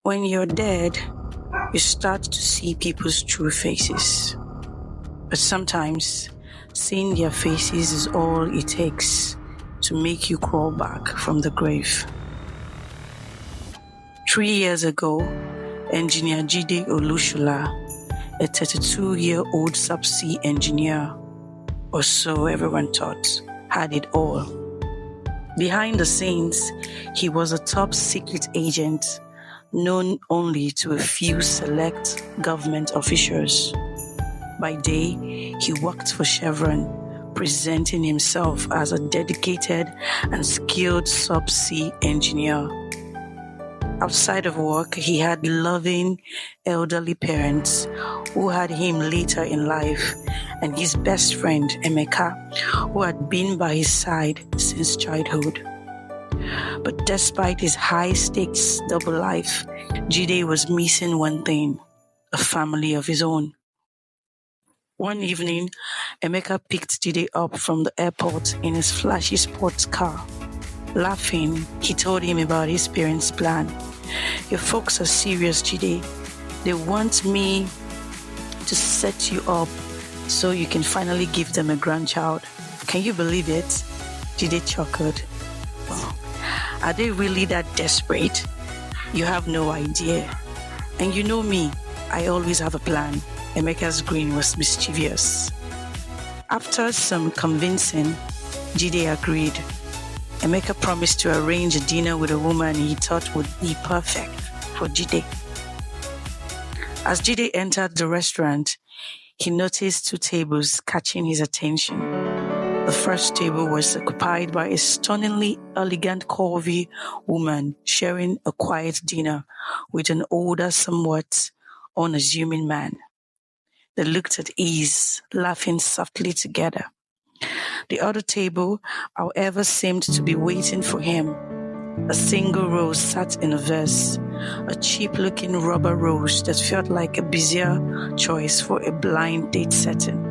When you're dead, you start to see people's true faces. But sometimes, seeing their faces is all it takes to make you crawl back from the grave. 3 years ago, Engineer Jide a 32-year-old subsea engineer, or so everyone thought, had it all. Behind the scenes, he was a top secret agent known only to a few select government officials. By day, he worked for Chevron, presenting himself as a dedicated and skilled subsea engineer. Outside of work, he had loving, elderly parents who had him later in life, and his best friend, Emeka, who had been by his side since childhood. But despite his high-stakes double life, Jide was missing one thing: a family of his own. One evening, Emeka picked Jide up from the airport in his flashy sports car. Laughing, he told him about his parents' plan. "Your folks are serious, Jide. They want me to set you up so you can finally give them a grandchild. Can you believe it?" Jide chuckled. "Well, are they really that desperate? You have no idea. And you know me, I always have a plan." Emeka's grin was mischievous. After some convincing, Jide agreed. Emeka promised to arrange a dinner with a woman he thought would be perfect for Jide. As Jide entered the restaurant, he noticed 2 tables catching his attention. The first table was occupied by a stunningly elegant curvy woman sharing a quiet dinner with an older, somewhat unassuming man. They looked at ease, laughing softly together. The other table, however, seemed to be waiting for him. A single rose sat in a vase, a cheap-looking rubber rose that felt like a bizarre choice for a blind date setting.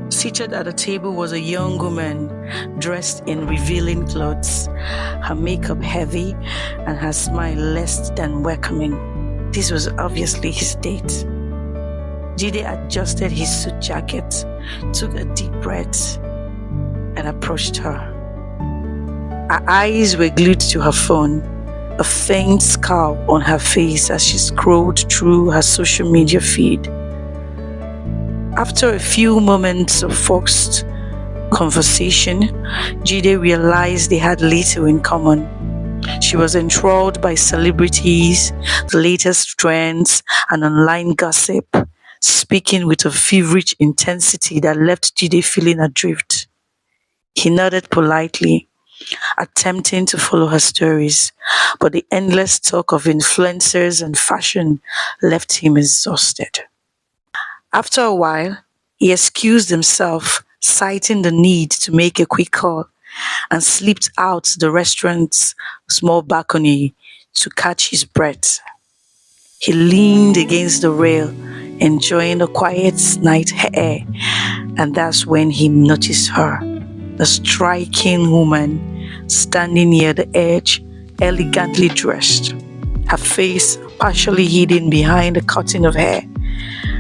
Seated at the table was a young woman dressed in revealing clothes, her makeup heavy and her smile less than welcoming. This was obviously his date. Jide adjusted his suit jacket, took a deep breath, and approached her. Her eyes were glued to her phone, a faint scowl on her face as she scrolled through her social media feed. After a few moments of forced conversation, Jide realized they had little in common. She was enthralled by celebrities, the latest trends, and online gossip, speaking with a feverish intensity that left Jide feeling adrift. He nodded politely, attempting to follow her stories, but the endless talk of influencers and fashion left him exhausted. After a while, he excused himself, citing the need to make a quick call, and slipped out the restaurant's small balcony to catch his breath. He leaned against the rail, enjoying the quiet night air, and that's when he noticed her, a striking woman standing near the edge, elegantly dressed, her face partially hidden behind a curtain of hair,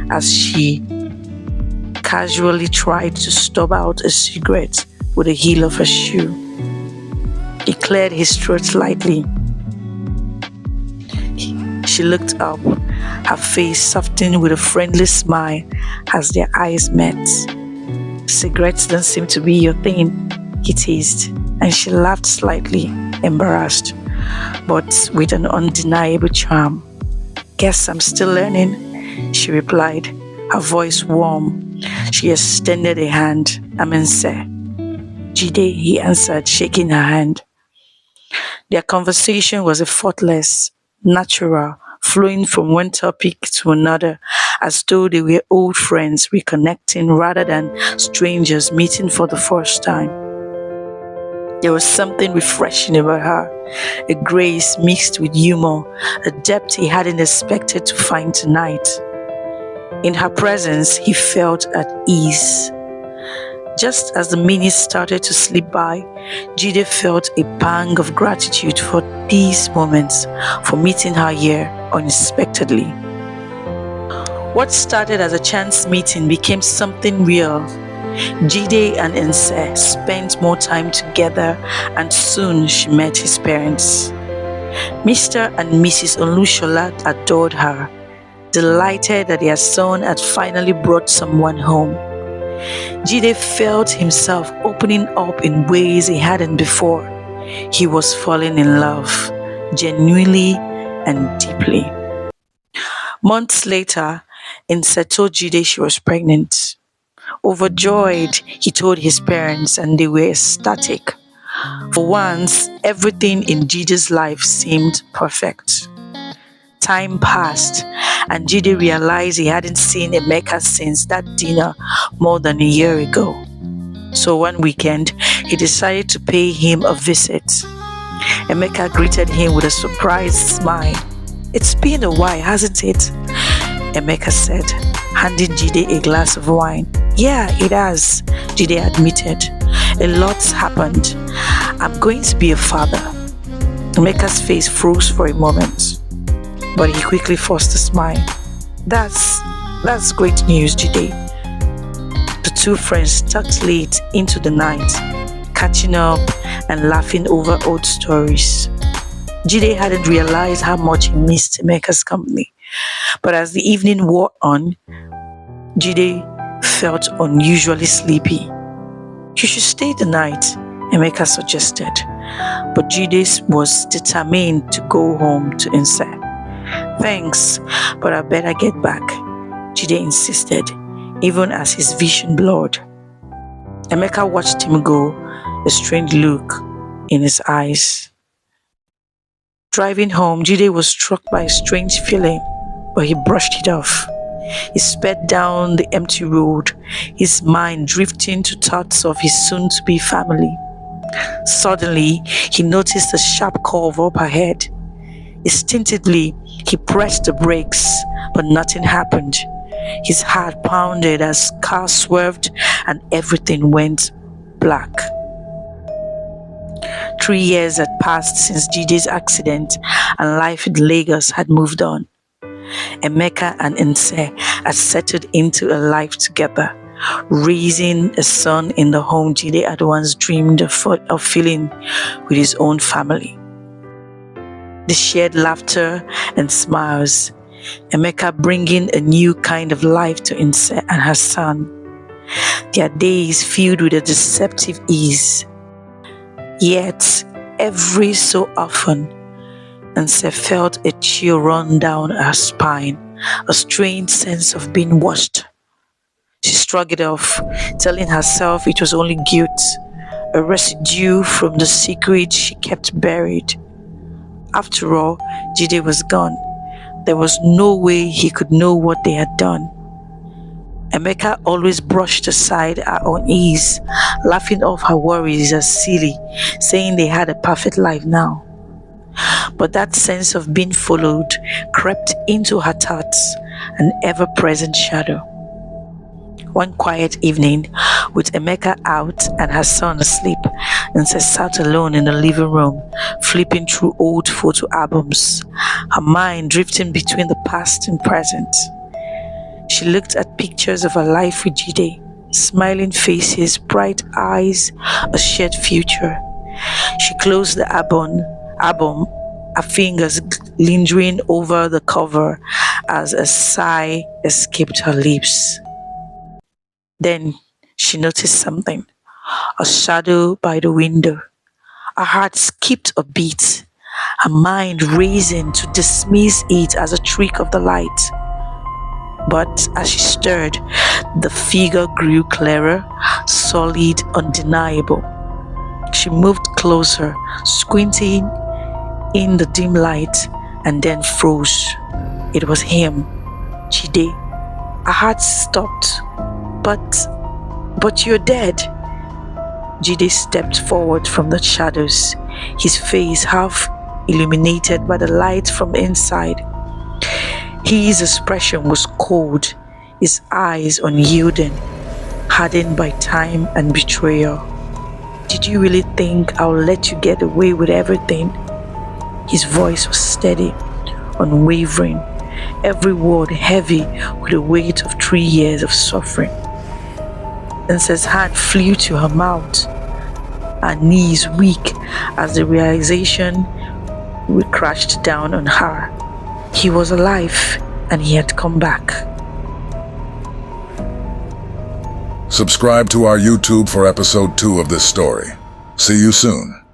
as she casually tried to stub out a cigarette with the heel of her shoe. He cleared his throat lightly. She looked up, her face softened with a friendly smile as their eyes met. "Cigarettes don't seem to be your thing," he teased, and she laughed slightly, embarrassed, but with an undeniable charm. "Guess I'm still learning," she replied, her voice warm. She extended a hand. "I'm Nse." "Jide," he answered, shaking her hand. Their conversation was effortless, natural, flowing from one topic to another, as though they were old friends reconnecting rather than strangers meeting for the first time. There was something refreshing about her, a grace mixed with humor, a depth he hadn't expected to find tonight. In her presence, he felt at ease. Just as the minutes started to slip by, Jide felt a pang of gratitude for these moments, for meeting her here unexpectedly. What started as a chance meeting became something real. Jide and Nse spent more time together, and soon she met his parents. Mr. and Mrs. Olushola adored her, delighted that their son had finally brought someone home. Jide felt himself opening up in ways he hadn't before. He was falling in love, genuinely and deeply. Months later, Nse told Jide she was pregnant. Overjoyed, he told his parents, and they were ecstatic. For once, everything in Jide's life seemed perfect. Time passed, and Jide realized he hadn't seen Emeka since that dinner more than a year ago. So one weekend, he decided to pay him a visit. Emeka greeted him with a surprised smile. "It's been a while, hasn't it?" Emeka said, handing Jide a glass of wine. "Yeah, it has," Jide admitted. "A lot's happened. I'm going to be a father." Emeka's face froze for a moment, but he quickly forced a smile. That's great news, Jide." The two friends talked late into the night, catching up and laughing over old stories. Jide hadn't realized how much he missed Emeka's company, but as the evening wore on, Jide felt unusually sleepy. "You should stay the night," Emeka suggested, but Jide was determined to go home to Nse. "Thanks, but I better get back," Jide insisted, even as his vision blurred. Emeka watched him go, a strange look in his eyes. Driving home, Jide was struck by a strange feeling, but he brushed it off. He sped down the empty road, his mind drifting to thoughts of his soon-to-be family. Suddenly, he noticed a sharp curve up ahead. Instinctively, he pressed the brakes, but nothing happened. His heart pounded as car swerved and everything went black. 3 years had passed since Jide's accident, and life in Lagos had moved on. Emeka and Nse had settled into a life together, raising a son in the home Jide had once dreamed of filling with his own family. They shared laughter and smiles, Emeka bringing a new kind of life to Nse and her son. Their days filled with a deceptive ease. Yet, every so often, Nse felt a chill run down her spine, a strange sense of being watched. She shrugged it off, telling herself it was only guilt, a residue from the secret she kept buried. After all, Jide was gone. There was no way he could know what they had done. Emeka always brushed aside her unease, laughing off her worries as silly, saying they had a perfect life now. But that sense of being followed crept into her thoughts, an ever-present shadow. One quiet evening, with Emeka out and her son asleep, Nse sat alone in the living room, flipping through old photo albums, her mind drifting between the past and present. She looked at pictures of her life with Jide, smiling faces, bright eyes, a shared future. She closed the album, her fingers lingering over the cover as a sigh escaped her lips. Then she noticed something, a shadow by the window. Her heart skipped a beat, her mind racing to dismiss it as a trick of the light. But as she stirred, the figure grew clearer, solid, undeniable. She moved closer, squinting in the dim light, and then froze. It was him, Jide. Her heart stopped. But you're dead. Jide stepped forward from the shadows, his face half illuminated by the light from inside. His expression was cold, his eyes unyielding. hardened by time and betrayal. Did you really think I'll let you get away with everything? His voice was steady, unwavering, every word heavy with the weight of 3 years of suffering. Nse's hand flew to her mouth, her knees weak as the realization crashed down on her. He was alive and he had come back. Subscribe to our YouTube for episode 2 of this story. See you soon.